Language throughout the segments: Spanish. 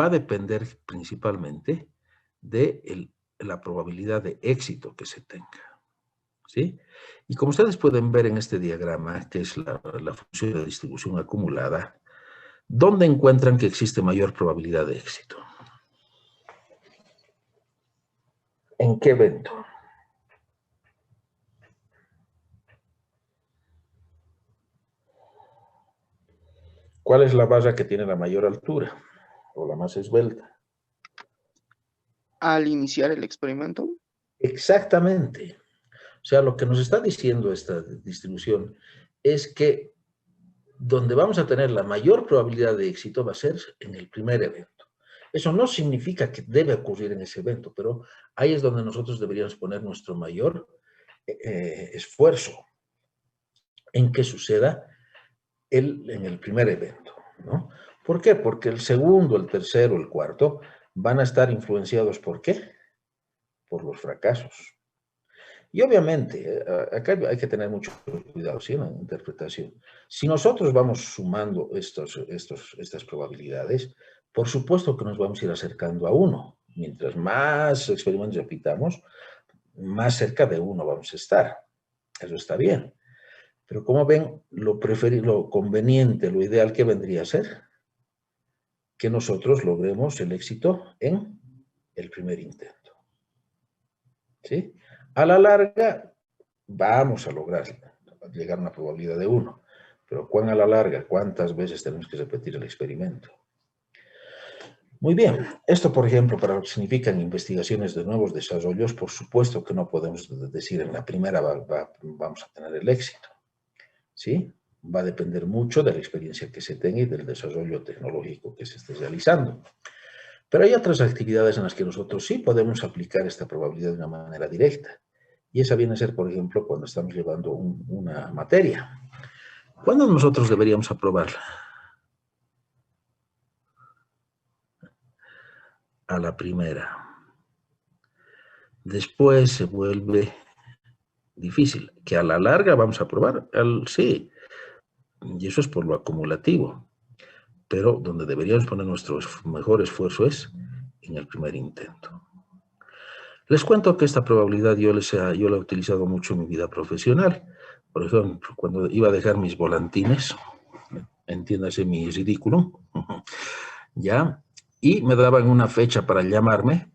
va a depender principalmente de la probabilidad de éxito que se tenga, ¿sí? Y como ustedes pueden ver en este diagrama, que es la función de distribución acumulada, ¿dónde encuentran que existe mayor probabilidad de éxito? ¿En qué evento? ¿Cuál es la barra que tiene la mayor altura o la más esbelta? Al iniciar el experimento. Exactamente. O sea, lo que nos está diciendo esta distribución es que donde vamos a tener la mayor probabilidad de éxito va a ser en el primer evento. Eso no significa que debe ocurrir en ese evento, pero ahí es donde nosotros deberíamos poner nuestro mayor esfuerzo en que suceda en el primer evento, ¿no? ¿Por qué? Porque el segundo, el tercero, el cuarto van a estar influenciados ¿por qué? Por los fracasos. Y obviamente, acá hay que tener mucho cuidado, ¿sí? En la interpretación. Si nosotros vamos sumando estas probabilidades, por supuesto que nos vamos a ir acercando a uno. Mientras más experimentos repitamos, más cerca de uno vamos a estar. Eso está bien. Pero como ven, lo conveniente, lo ideal que vendría a ser que nosotros logremos el éxito en el primer intento. ¿Sí? A la larga, vamos a lograr llegar a una probabilidad de 1. Pero ¿cuán a la larga? ¿Cuántas veces tenemos que repetir el experimento? Muy bien. Esto, por ejemplo, para lo que significan investigaciones de nuevos desarrollos, por supuesto que no podemos decir en la primera vamos a tener el éxito. ¿Sí? Va a depender mucho de la experiencia que se tenga y del desarrollo tecnológico que se esté realizando. Pero hay otras actividades en las que nosotros sí podemos aplicar esta probabilidad de una manera directa. Y esa viene a ser, por ejemplo, cuando estamos llevando una materia. ¿Cuándo nosotros deberíamos aprobarla? A la primera. Después se vuelve difícil. ¿Que a la larga vamos a aprobar? Sí. Y eso es por lo acumulativo. Pero donde deberíamos poner nuestro mejor esfuerzo es en el primer intento. Les cuento que esta probabilidad yo la he utilizado mucho en mi vida profesional. Por ejemplo, cuando iba a dejar mis volantines, entiéndase mi ridículo, ¿ya? Y me daban una fecha para llamarme,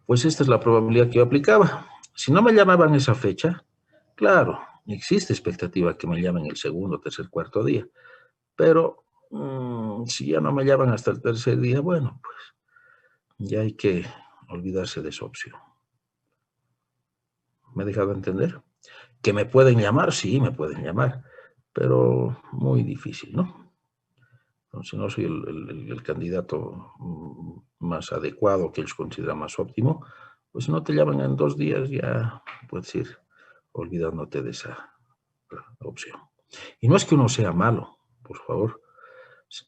pues esta es la probabilidad que yo aplicaba. Si no me llamaban esa fecha, claro, existe expectativa que me llamen el segundo, tercer, cuarto día, pero si ya no me llaman hasta el tercer día, bueno, pues ya hay que olvidarse de esa opción. ¿Me he dejado entender? ¿Que me pueden llamar? Sí, me pueden llamar, pero muy difícil, ¿no? Entonces, no soy el candidato más adecuado que ellos consideran más óptimo, pues si no te llaman en 2 días, ya puedes ir olvidándote de esa opción. Y no es que uno sea malo, por favor,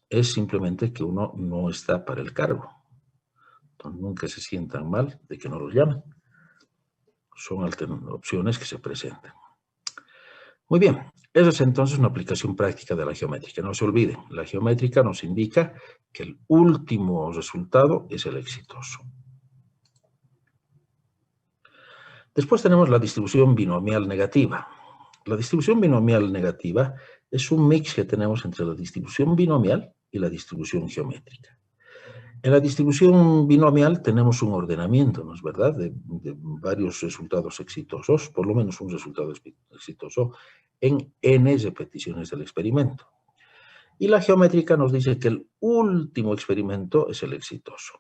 es simplemente que uno no está para el cargo. Entonces, nunca se sientan mal de que no los llamen. Son opciones que se presentan. Muy bien, esa es entonces una aplicación práctica de la geométrica. No se olviden, la geométrica nos indica que el último resultado es el exitoso. Después tenemos la distribución binomial negativa. La distribución binomial negativa es un mix que tenemos entre la distribución binomial y la distribución geométrica. En la distribución binomial tenemos un ordenamiento, ¿no es verdad?, de varios resultados exitosos, por lo menos un resultado exitoso en n repeticiones del experimento. Y la geométrica nos dice que el último experimento es el exitoso.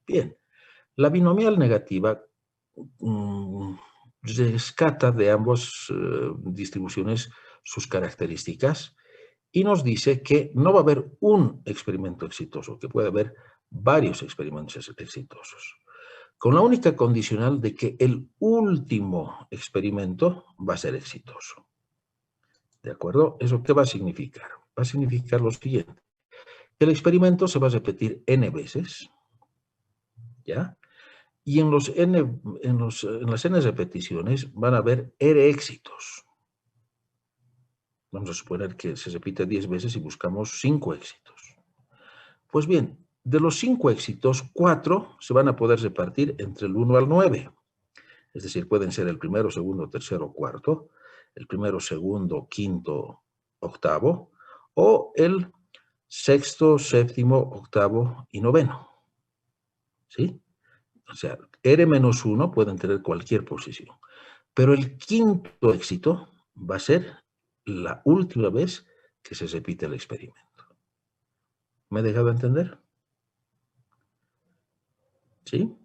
Bien, la binomial negativa rescata de ambas distribuciones sus características y nos dice que no va a haber un experimento exitoso, que puede haber varios experimentos exitosos, con la única condicional de que el último experimento va a ser exitoso. ¿De acuerdo? ¿Eso qué va a significar? Va a significar lo siguiente. El experimento se va a repetir n veces, ¿ya? Y en las n repeticiones van a haber r éxitos. Vamos a suponer que se repite 10 veces y buscamos 5 éxitos. Pues bien, de los 5 éxitos, 4 se van a poder repartir entre el 1 al 9. Es decir, pueden ser el primero, segundo, tercero, cuarto, el primero, segundo, quinto, octavo, o el sexto, séptimo, octavo y noveno. ¿Sí? O sea, R-1 pueden tener cualquier posición. Pero el quinto éxito va a ser la última vez que se repite el experimento. ¿Me he dejado entender? ¿Sí?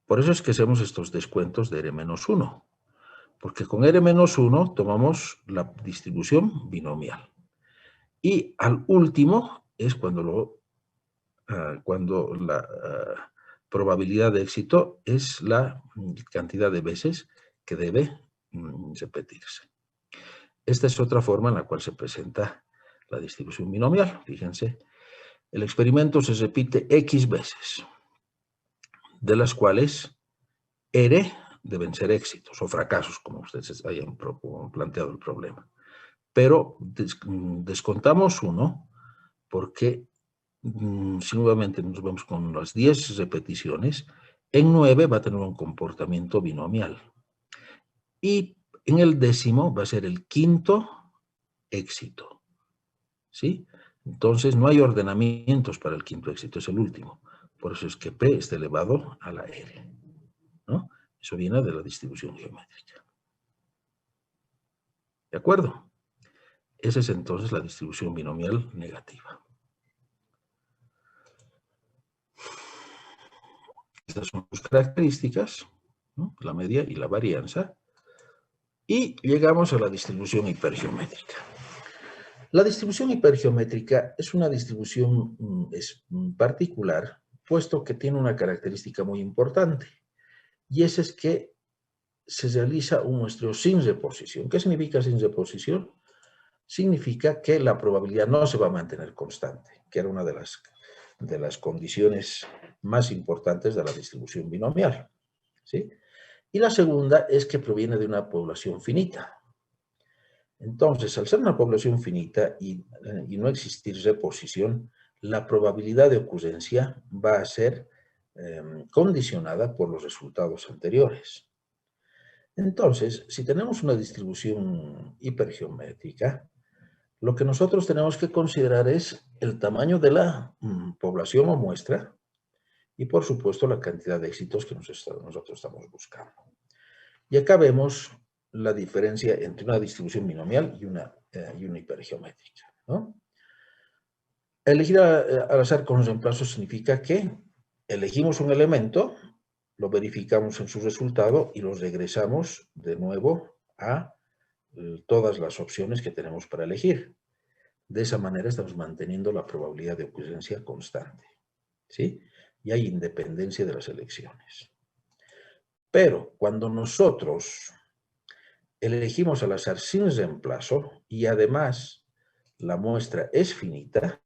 Por eso es que hacemos estos descuentos de R-1. Porque con R-1 tomamos la distribución binomial. Y al último es cuando la probabilidad de éxito es la cantidad de veces que debe repetirse. Esta es otra forma en la cual se presenta la distribución binomial. Fíjense, el experimento se repite X veces, de las cuales R deben ser éxitos o fracasos, como ustedes hayan planteado el problema. Pero descontamos 1 porque si nuevamente nos vemos con las 10 repeticiones, en 9 va a tener un comportamiento binomial. Y en el décimo va a ser el quinto éxito. ¿Sí? Entonces no hay ordenamientos para el quinto éxito, es el último. Por eso es que P está elevado a la R. ¿No? Eso viene de la distribución geométrica. ¿De acuerdo? Esa es entonces la distribución binomial negativa. Estas son sus características, ¿no? La media y la varianza. Y llegamos a la distribución hipergeométrica. La distribución hipergeométrica es una distribución particular, puesto que tiene una característica muy importante, y esa es que se realiza un muestreo sin reposición. ¿Qué significa sin reposición? Significa que la probabilidad no se va a mantener constante, que era una de las condiciones más importantes de la distribución binomial, ¿sí? Y la segunda es que proviene de una población finita. Entonces, al ser una población finita y no existir reposición, la probabilidad de ocurrencia va a ser condicionada por los resultados anteriores. Entonces, si tenemos una distribución hipergeométrica, lo que nosotros tenemos que considerar es el tamaño de la población o muestra y, por supuesto, la cantidad de éxitos que nosotros estamos buscando. Y acá vemos la diferencia entre una distribución binomial y una hipergeométrica, ¿no? Elegir al azar con reemplazo significa que elegimos un elemento, lo verificamos en su resultado y lo regresamos de nuevo a todas las opciones que tenemos para elegir. De esa manera estamos manteniendo la probabilidad de ocurrencia constante, ¿sí? Y hay independencia de las elecciones. Pero cuando nosotros elegimos al azar sin reemplazo y además la muestra es finita,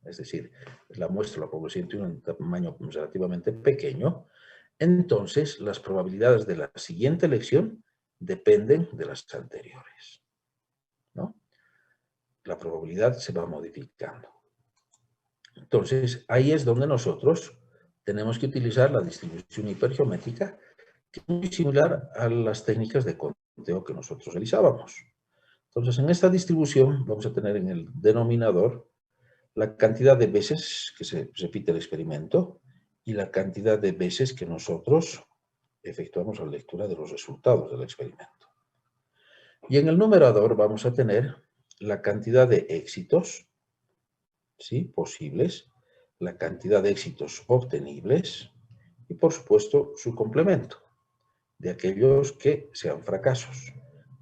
es decir, la población tiene un tamaño relativamente pequeño, entonces las probabilidades de la siguiente elección dependen de las anteriores, ¿no? La probabilidad se va modificando. Entonces, ahí es donde nosotros tenemos que utilizar la distribución hipergeométrica, que es muy similar a las técnicas de conteo que nosotros realizábamos. Entonces, en esta distribución vamos a tener en el denominador la cantidad de veces que se repite el experimento y la cantidad de veces que nosotros efectuamos la lectura de los resultados del experimento. Y en el numerador vamos a tener la cantidad de éxitos, ¿sí?, posibles, la cantidad de éxitos obtenibles y, por supuesto, su complemento de aquellos que sean fracasos,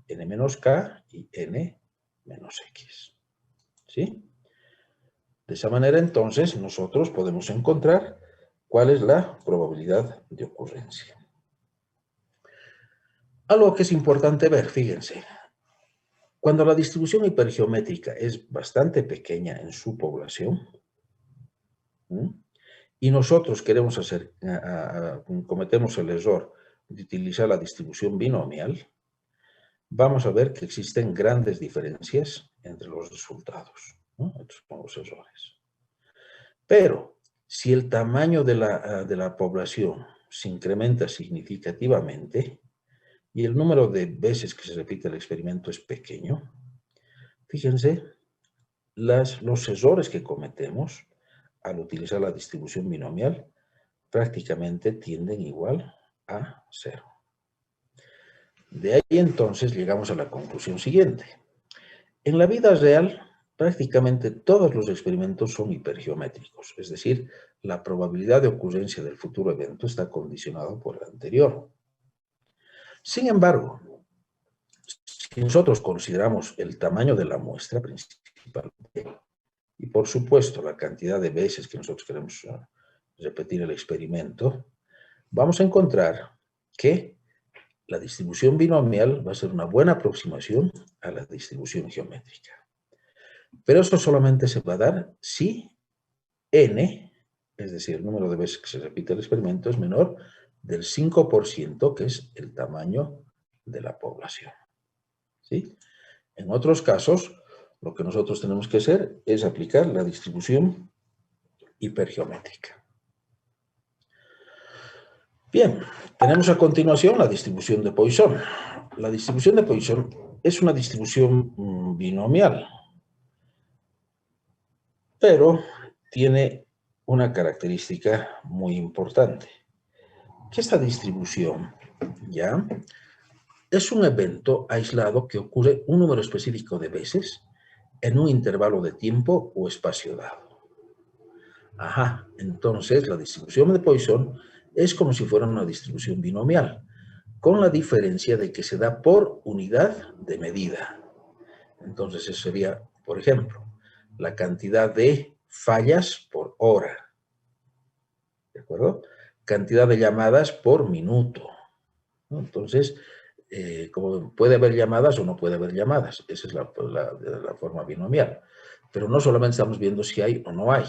n-k y n-x, ¿sí? De esa manera, entonces, nosotros podemos encontrar cuál es la probabilidad de ocurrencia. Algo que es importante ver, fíjense, cuando la distribución hipergeométrica es bastante pequeña en su población, y nosotros queremos cometemos el error de utilizar la distribución binomial, vamos a ver que existen grandes diferencias entre los resultados, ¿no? Estos son los errores. Pero Si el tamaño de la población se incrementa significativamente y el número de veces que se repite el experimento es pequeño, fíjense, los errores que cometemos al utilizar la distribución binomial prácticamente tienden igual a cero. De ahí entonces llegamos a la conclusión siguiente. En la vida real, prácticamente todos los experimentos son hipergeométricos, es decir, la probabilidad de ocurrencia del futuro evento está condicionada por el anterior. Sin embargo, si nosotros consideramos el tamaño de la muestra principal y por supuesto la cantidad de veces que nosotros queremos repetir el experimento, vamos a encontrar que la distribución binomial va a ser una buena aproximación a la distribución geométrica. Pero eso solamente se va a dar si n, es decir, el número de veces que se repite el experimento, es menor del 5%, que es el tamaño de la población. ¿Sí? En otros casos, lo que nosotros tenemos que hacer es aplicar la distribución hipergeométrica. Bien, tenemos a continuación la distribución de Poisson. La distribución de Poisson es una distribución binomial, pero tiene una característica muy importante, que esta distribución, ¿ya?, es un evento aislado que ocurre un número específico de veces en un intervalo de tiempo o espacio dado. Ajá, entonces la distribución de Poisson es como si fuera una distribución binomial, con la diferencia de que se da por unidad de medida. Entonces eso sería, por ejemplo, la cantidad de fallas por hora, ¿de acuerdo? Cantidad de llamadas por minuto, ¿no? Entonces, como puede haber llamadas o no puede haber llamadas, esa es la forma binomial. Pero no solamente estamos viendo si hay o no hay,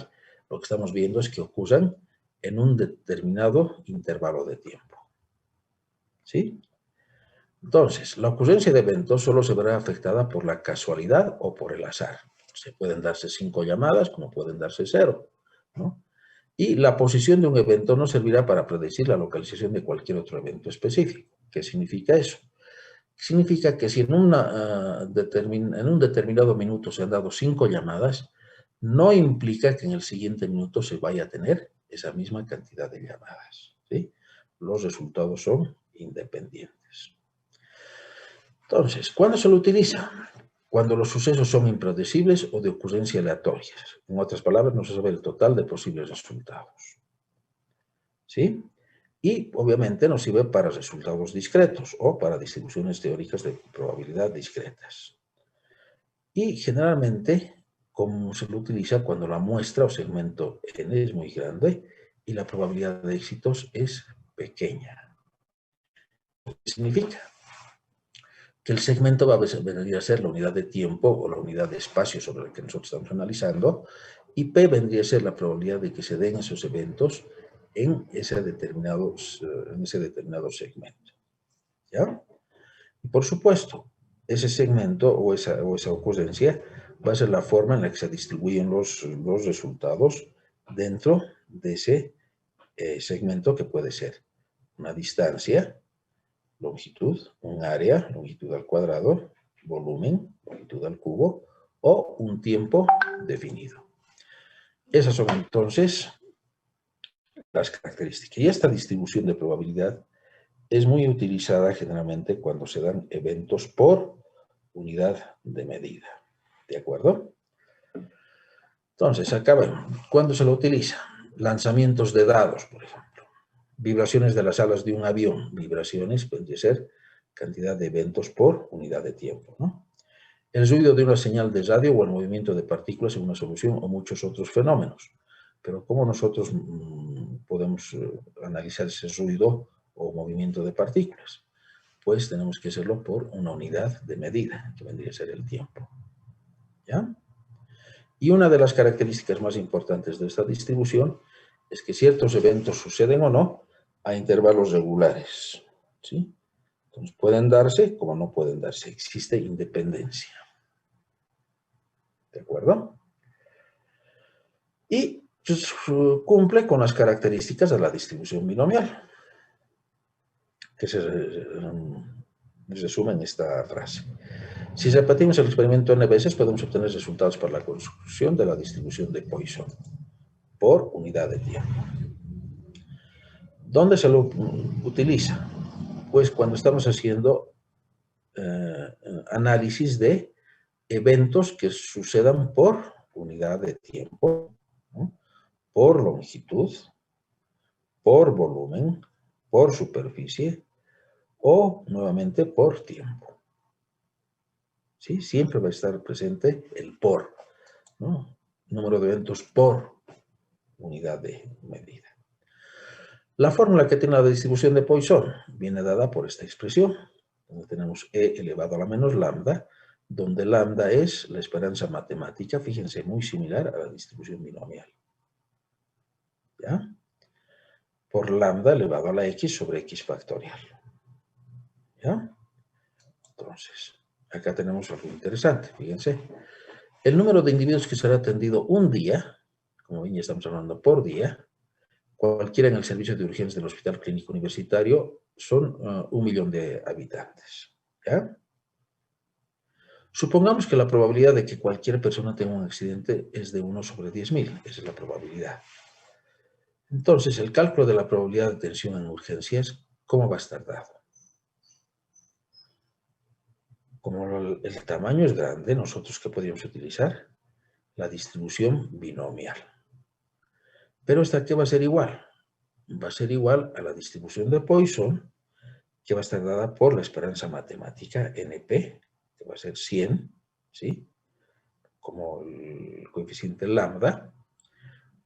lo que estamos viendo es que ocurran en un determinado intervalo de tiempo. ¿Sí? Entonces, la ocurrencia de eventos solo se verá afectada por la casualidad o por el azar. Se pueden darse 5 llamadas, como pueden darse 0, ¿no? Y la posición de un evento no servirá para predecir la localización de cualquier otro evento específico. ¿Qué significa eso? Significa que si en un determinado minuto se han dado 5 llamadas, no implica que en el siguiente minuto se vaya a tener esa misma cantidad de llamadas, ¿sí? Los resultados son independientes. Entonces, ¿cuándo se lo utiliza? Cuando los sucesos son impredecibles o de ocurrencia aleatorias. En otras palabras, no se sabe el total de posibles resultados. ¿Sí? Y obviamente nos sirve para resultados discretos o para distribuciones teóricas de probabilidad discretas. Y generalmente, como se lo utiliza cuando la muestra o segmento n es muy grande y la probabilidad de éxitos es pequeña. ¿Qué significa? Que el segmento va a venir a ser la unidad de tiempo o la unidad de espacio sobre la que nosotros estamos analizando, y P vendría a ser la probabilidad de que se den esos eventos en ese determinado segmento. ¿Ya? Y por supuesto, ese segmento o esa ocurrencia va a ser la forma en la que se distribuyen los resultados dentro de ese segmento, que puede ser una distancia, longitud, un área, longitud al cuadrado, volumen, longitud al cubo, o un tiempo definido. Esas son entonces las características. Y esta distribución de probabilidad es muy utilizada generalmente cuando se dan eventos por unidad de medida. ¿De acuerdo? Entonces, acá, ¿cuándo se lo utiliza? Lanzamientos de dados, por ejemplo. Vibraciones de las alas de un avión. Vibraciones pueden ser cantidad de eventos por unidad de tiempo, ¿no? El ruido de una señal de radio o el movimiento de partículas en una solución o muchos otros fenómenos. Pero ¿cómo nosotros podemos analizar ese ruido o movimiento de partículas? Pues tenemos que hacerlo por una unidad de medida, que vendría a ser el tiempo. ¿Ya? Y una de las características más importantes de esta distribución es que ciertos eventos suceden o no a intervalos regulares, ¿sí? Entonces pueden darse como no pueden darse. Existe independencia. ¿De acuerdo? Y pues, cumple con las características de la distribución binomial, que se resume en esta frase. Si repetimos el experimento n veces, podemos obtener resultados para la construcción de la distribución de Poisson por unidad de tiempo. ¿Dónde se lo utiliza? Pues cuando estamos haciendo análisis de eventos que sucedan por unidad de tiempo, ¿no? Por longitud, por volumen, por superficie o nuevamente por tiempo. ¿Sí? Siempre va a estar presente el por, ¿no? Número de eventos por unidad de medida. La fórmula que tiene la distribución de Poisson viene dada por esta expresión, donde tenemos e elevado a la menos lambda, donde lambda es la esperanza matemática, fíjense, muy similar a la distribución binomial. ¿Ya? Por lambda elevado a la x sobre x factorial. ¿Ya? Entonces, acá tenemos algo interesante, fíjense. El número de individuos que será atendido un día, como ven ya estamos hablando por día, cualquiera en el servicio de urgencias del Hospital Clínico Universitario, son 1.000.000 de habitantes. ¿Ya? Supongamos que la probabilidad de que cualquier persona tenga un accidente es de 1 sobre 10.000. Esa es la probabilidad. Entonces, el cálculo de la probabilidad de atención en urgencias, ¿cómo va a estar dado? Como el tamaño es grande, nosotros ¿qué podríamos utilizar? La distribución binomial. Pero esta ¿qué va a ser igual? Va a ser igual a la distribución de Poisson, que va a estar dada por la esperanza matemática, NP, que va a ser 100, ¿sí? Como el coeficiente lambda,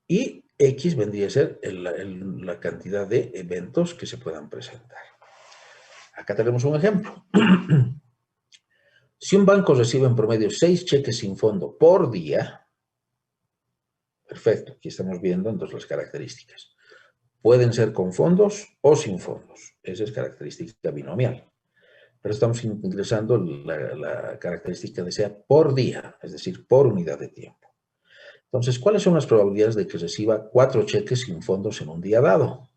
y X vendría a ser la cantidad de eventos que se puedan presentar. Acá tenemos un ejemplo. Si un banco recibe en promedio 6 cheques sin fondo por día, perfecto, aquí estamos viendo entonces las características. Pueden ser con fondos o sin fondos. Esa es característica binomial. Pero estamos ingresando la característica de sea por día, es decir, por unidad de tiempo. Entonces, ¿cuáles son las probabilidades de que reciba 4 cheques sin fondos en un día dado?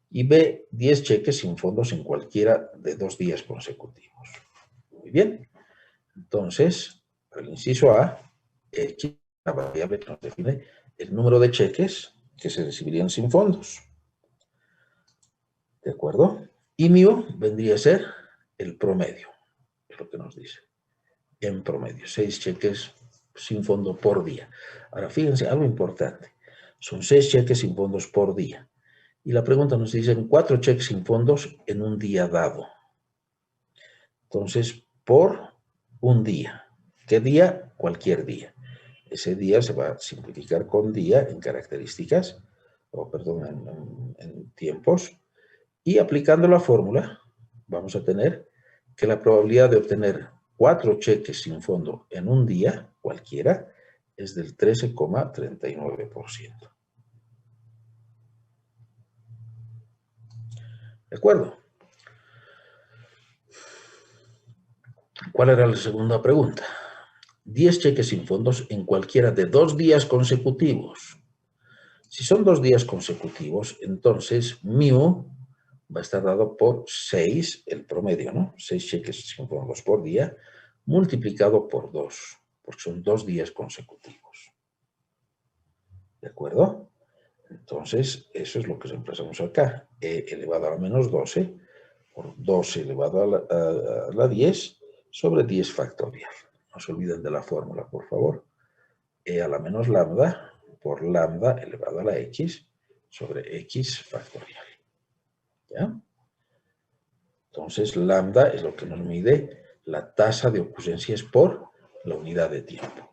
Y B, 10 cheques sin fondos en cualquiera de 2 días consecutivos. Muy bien. Entonces, el inciso A, X, la variable que nos define el número de cheques que se recibirían sin fondos. ¿De acuerdo? Y mu vendría a ser el promedio, es lo que nos dice. En promedio, 6 cheques sin fondo por día. Ahora, fíjense, algo importante. Son 6 cheques sin fondos por día. Y la pregunta nos dice 4 cheques sin fondos en un día dado. Entonces, por un día. ¿Qué día? Cualquier día. Ese día se va a simplificar con día en características, o perdón, en tiempos. Y aplicando la fórmula, vamos a tener que la probabilidad de obtener 4 cheques sin fondo en un día, cualquiera, es del 13,39%. ¿De acuerdo? ¿Cuál era la segunda pregunta? 10 cheques sin fondos en cualquiera de 2 días consecutivos. Si son 2 días consecutivos, entonces mu va a estar dado por 6, el promedio, ¿no? 6 cheques sin fondos por día, multiplicado por 2, porque son 2 días consecutivos. ¿De acuerdo? Entonces, eso es lo que reemplazamos acá. E elevado a la menos 12 por 12 elevado a la 10 sobre 10 factorial. No se olviden de la fórmula, por favor. E a la menos lambda por lambda elevado a la x sobre x factorial. ¿Ya? Entonces, lambda es lo que nos mide la tasa de ocurrencias por la unidad de tiempo.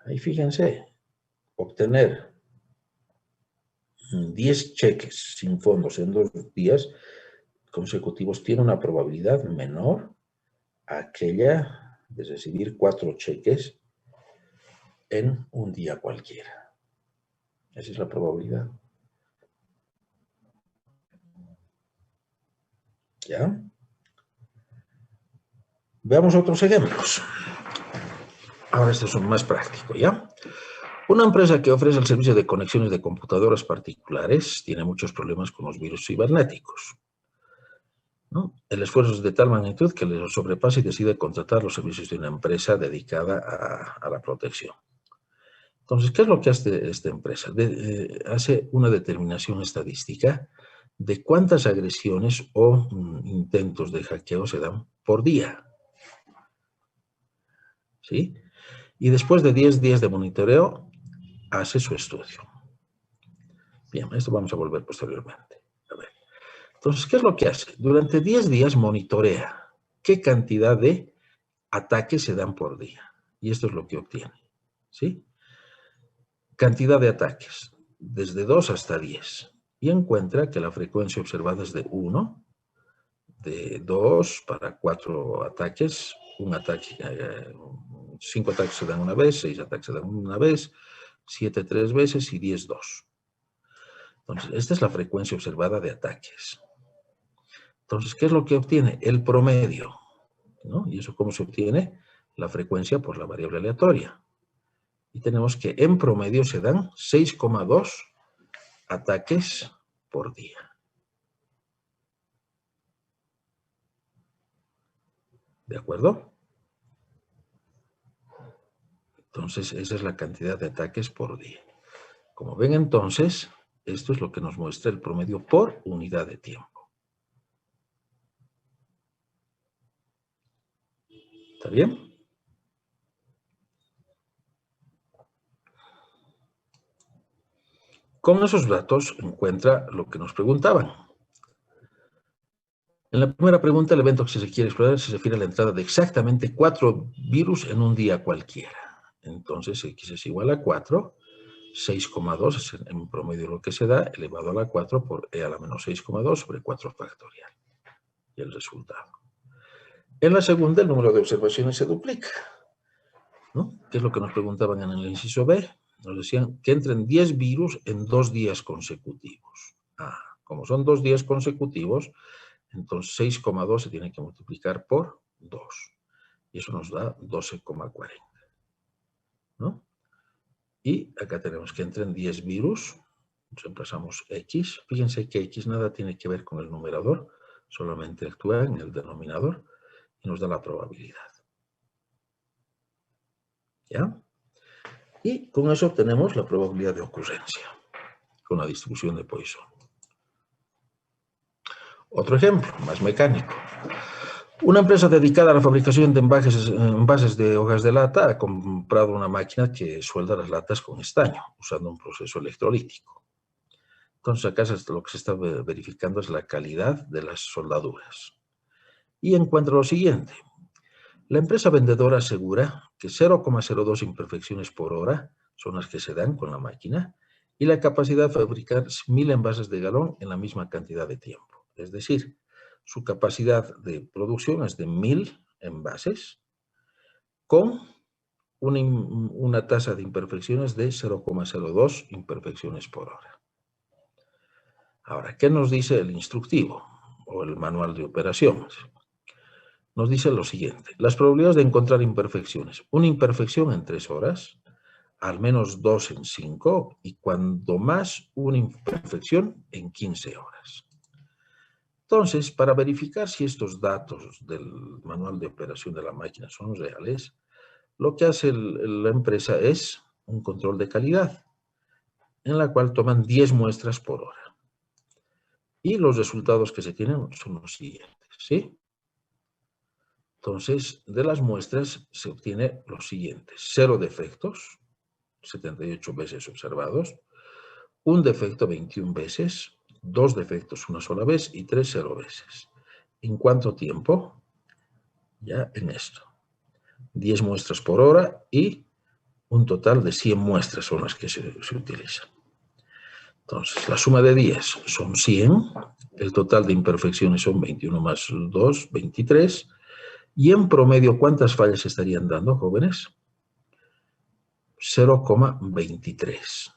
Ahí fíjense, obtener 10 cheques sin fondos en 2 días consecutivos tiene una probabilidad menor a aquella de recibir 4 cheques en un día cualquiera. Esa es la probabilidad. ¿Ya? Veamos otros ejemplos. Ahora este es un más práctico, ¿ya? Una empresa que ofrece el servicio de conexiones de computadoras particulares tiene muchos problemas con los virus cibernéticos, ¿no? El esfuerzo es de tal magnitud que le sobrepasa y decide contratar los servicios de una empresa dedicada a la protección. Entonces, ¿qué es lo que hace esta empresa? Hace una determinación estadística de cuántas agresiones o intentos de hackeo se dan por día, ¿sí? Y después de 10 días de monitoreo, hace su estudio. Bien, a esto vamos a volver posteriormente. A ver. Entonces, ¿qué es lo que hace? Durante 10 días monitorea qué cantidad de ataques se dan por día. Y esto es lo que obtiene, ¿sí? Cantidad de ataques, desde 2 hasta 10. Y encuentra que la frecuencia observada es de 1, de 2 para 4 ataques. Un ataque, 5 ataques se dan una vez, 6 ataques se dan una vez, 7 3 veces y 10 2. Entonces, esta es la frecuencia observada de ataques. Entonces, ¿qué es lo que obtiene? El promedio, ¿no? ¿Y eso cómo se obtiene? La frecuencia por la variable aleatoria. Y tenemos que en promedio se dan 6,2 ataques por día. ¿De acuerdo? Entonces, esa es la cantidad de ataques por día. Como ven entonces, esto es lo que nos muestra el promedio por unidad de tiempo. ¿Está bien? Con esos datos encuentra lo que nos preguntaban. En la primera pregunta, el evento que se quiere explorar se refiere a la entrada de exactamente 4 virus en un día cualquiera. Entonces, x es igual a 4, 6,2 es en promedio lo que se da, elevado a la 4 por e a la menos 6,2 sobre 4 factorial. Y el resultado. En la segunda, el número de observaciones se duplica, ¿no? ¿Qué es lo que nos preguntaban en el inciso B? Nos decían que entren 10 virus en 2 días consecutivos. Como son 2 días consecutivos, entonces 6,2 se tiene que multiplicar por 2. Y eso nos da 12,40. ¿No? Y acá tenemos que entren 10 virus. Reemplazamos X. Fíjense que X nada tiene que ver con el numerador, solamente actúa en el denominador y nos da la probabilidad. ¿Ya? Y con eso obtenemos la probabilidad de ocurrencia, con la distribución de Poisson. Otro ejemplo, más mecánico. Una empresa dedicada a la fabricación de envases de hojas de lata ha comprado una máquina que suelda las latas con estaño, usando un proceso electrolítico. Entonces, acá lo que se está verificando es la calidad de las soldaduras. Y encuentra lo siguiente. La empresa vendedora asegura que 0,02 imperfecciones por hora son las que se dan con la máquina y la capacidad de fabricar 1000 envases de galón en la misma cantidad de tiempo. Es decir, su capacidad de producción es de 1000 envases con una tasa de imperfecciones de 0,02 imperfecciones por hora. Ahora, ¿qué nos dice el instructivo o el manual de operaciones? Nos dice lo siguiente. Las probabilidades de encontrar imperfecciones. Una imperfección en 3 horas, al menos 2 en 5 y cuando más una imperfección en 15 horas. Entonces, para verificar si estos datos del manual de operación de la máquina son reales, lo que hace la empresa es un control de calidad, en la cual toman 10 muestras por hora. Y los resultados que se tienen son los siguientes, ¿sí? Entonces, de las muestras se obtiene lo siguiente. 0 defectos, 78 veces observados, un defecto 21 veces, 2 defectos una sola vez y 3 0 veces. ¿En cuánto tiempo? Ya en esto. 10 muestras por hora y un total de 100 muestras son las que se utilizan. Entonces, la suma de 10 son 100, el total de imperfecciones son 21 más 2, 23, y en promedio, ¿cuántas fallas se estarían dando, jóvenes? 0,23.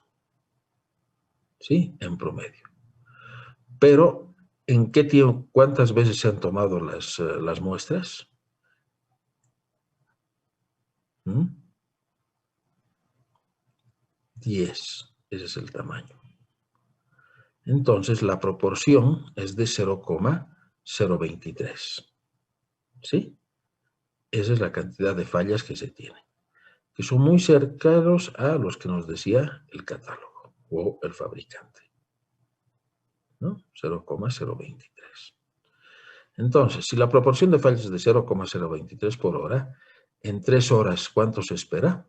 ¿Sí? En promedio. Pero, ¿en qué tiempo, cuántas veces se han tomado las muestras? ¿Mm? 10. Ese es el tamaño. Entonces, la proporción es de 0,023. ¿Sí? Esa es la cantidad de fallas que se tiene, que son muy cercanos a los que nos decía el catálogo o el fabricante, ¿no? 0,023. Entonces, si la proporción de fallas es de 0,023 por hora, en 3 horas, ¿cuánto se espera?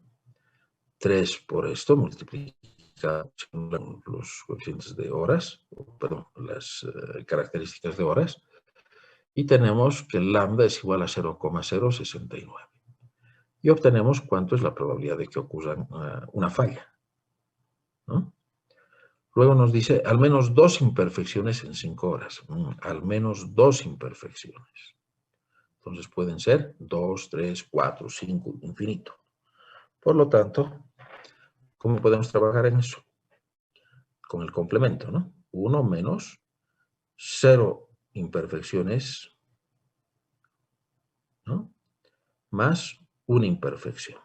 3 por esto, multiplicado con los coeficientes de horas, perdón, las características de horas, y tenemos que el lambda es igual a 0,069. Y obtenemos cuánto es la probabilidad de que ocurra una falla, ¿no? Luego nos dice al menos 2 imperfecciones en 5 horas. Al menos 2 imperfecciones. Entonces pueden ser 2, 3, 4, 5, infinito. Por lo tanto, ¿cómo podemos trabajar en eso? Con el complemento, ¿no? 1 menos 0 imperfecciones, ¿no? Más una imperfección.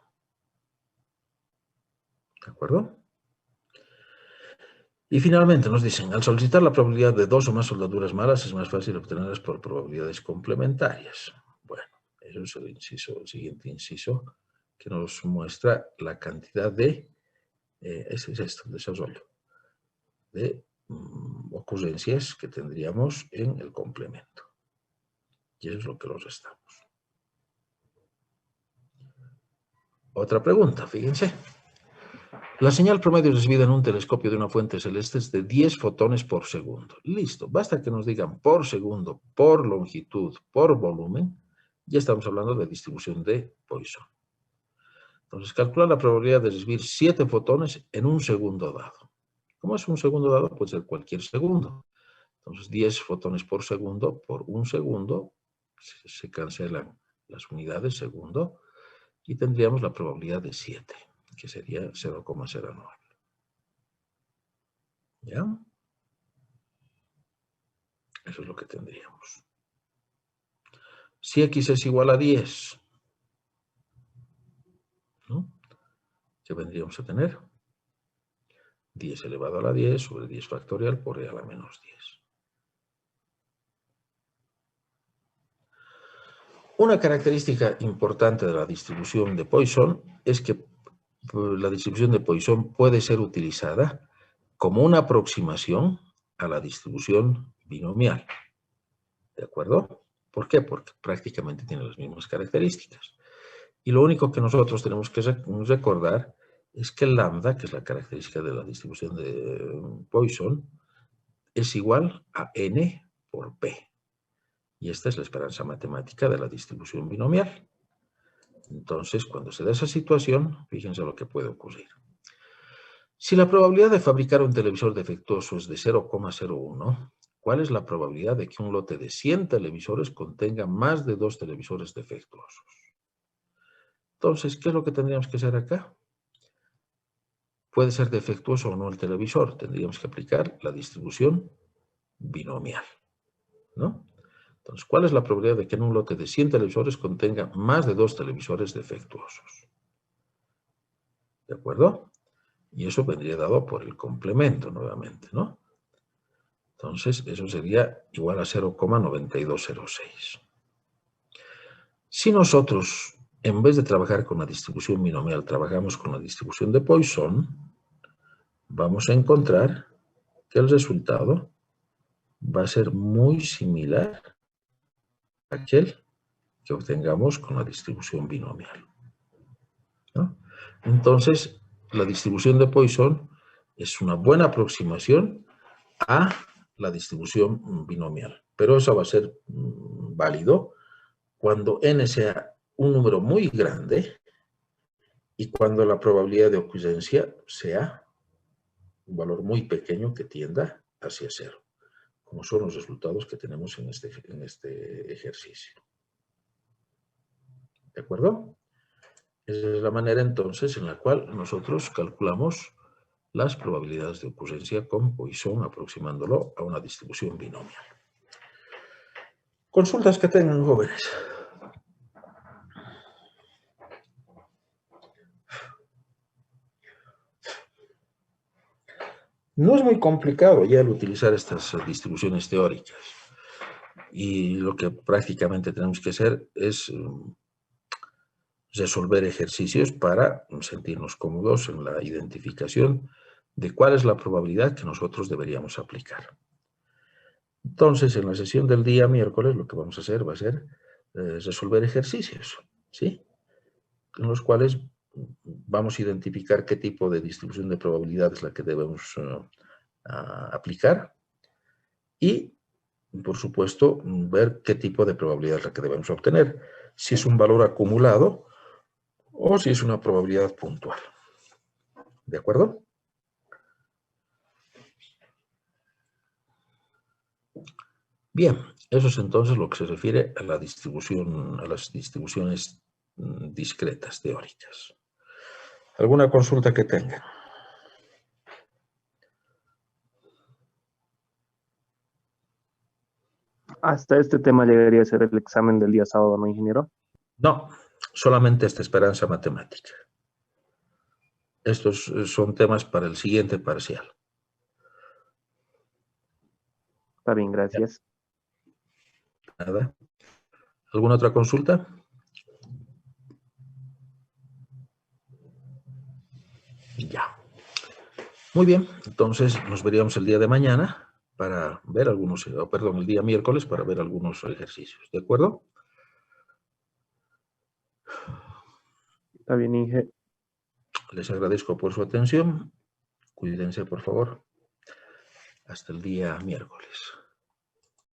¿De acuerdo? Y finalmente nos dicen, al solicitar la probabilidad de 2 o más soldaduras malas, es más fácil obtenerlas por probabilidades complementarias. Bueno, eso es el siguiente inciso que nos muestra la cantidad de, ese es esto, el desarrollo, de ocurrencias que tendríamos en el complemento. Y eso es lo que los restamos. Otra pregunta, fíjense. La señal promedio recibida en un telescopio de una fuente celeste es de 10 fotones por segundo. Listo, basta que nos digan por segundo, por longitud, por volumen, ya estamos hablando de distribución de Poisson. Entonces, calcula la probabilidad de recibir 7 fotones en un segundo dado. ¿Cómo es un segundo dado? Puede ser cualquier segundo. Entonces, 10 fotones por segundo por un segundo, se cancelan las unidades segundo, y tendríamos la probabilidad de 7, que sería 0,09. ¿Ya? Eso es lo que tendríamos. Si x es igual a 10, ¿no? ¿Qué vendríamos a tener? 10 elevado a la 10 sobre 10 factorial por e a la menos 10. Una característica importante de la distribución de Poisson es que la distribución de Poisson puede ser utilizada como una aproximación a la distribución binomial. ¿De acuerdo? ¿Por qué? Porque prácticamente tiene las mismas características. Y lo único que nosotros tenemos que recordar es que el lambda, que es la característica de la distribución de Poisson, es igual a n por p. Y esta es la esperanza matemática de la distribución binomial. Entonces, cuando se da esa situación, fíjense lo que puede ocurrir. Si la probabilidad de fabricar un televisor defectuoso es de 0,01, ¿cuál es la probabilidad de que un lote de 100 televisores contenga más de 2 televisores defectuosos? Entonces, ¿qué es lo que tendríamos que hacer acá? Puede ser defectuoso o no el televisor. Tendríamos que aplicar la distribución binomial, ¿no? Entonces, ¿cuál es la probabilidad de que en un lote de 100 televisores contenga más de 2 televisores defectuosos? ¿De acuerdo? Y eso vendría dado por el complemento nuevamente, ¿no? Entonces, eso sería igual a 0,9206. Si nosotros, en vez de trabajar con la distribución binomial, trabajamos con la distribución de Poisson, vamos a encontrar que el resultado va a ser muy similar a aquel que obtengamos con la distribución binomial, ¿no? Entonces, la distribución de Poisson es una buena aproximación a la distribución binomial, pero eso va a ser válido cuando n sea un número muy grande y cuando la probabilidad de ocurrencia sea un valor muy pequeño que tienda hacia cero, como son los resultados que tenemos en este ejercicio. ¿De acuerdo? Esa es la manera entonces en la cual nosotros calculamos las probabilidades de ocurrencia con Poisson aproximándolo a una distribución binomial. Consultas que tengan, jóvenes. No es muy complicado ya el utilizar estas distribuciones teóricas. Y lo que prácticamente tenemos que hacer es resolver ejercicios para sentirnos cómodos en la identificación de cuál es la probabilidad que nosotros deberíamos aplicar. Entonces, en la sesión del día miércoles, lo que vamos a hacer va a ser resolver ejercicios, ¿sí? En los cuales vamos a identificar qué tipo de distribución de probabilidad es la que debemos aplicar y, por supuesto, ver qué tipo de probabilidad es la que debemos obtener. Si es un valor acumulado o si es una probabilidad puntual. ¿De acuerdo? Bien, eso es entonces lo que se refiere a la distribución, a las distribuciones discretas teóricas. ¿Alguna consulta que tengan? Hasta este tema llegaría a ser el examen del día sábado, ¿no, ingeniero? No, solamente esta esperanza matemática. Estos son temas para el siguiente parcial. Está bien, gracias. Nada. ¿Alguna otra consulta? Ya. Muy bien, entonces nos veríamos el día de mañana para ver algunos, perdón, el día miércoles para ver algunos ejercicios. ¿De acuerdo? Está bien, Inge. Les agradezco por su atención. Cuídense, por favor. Hasta el día miércoles.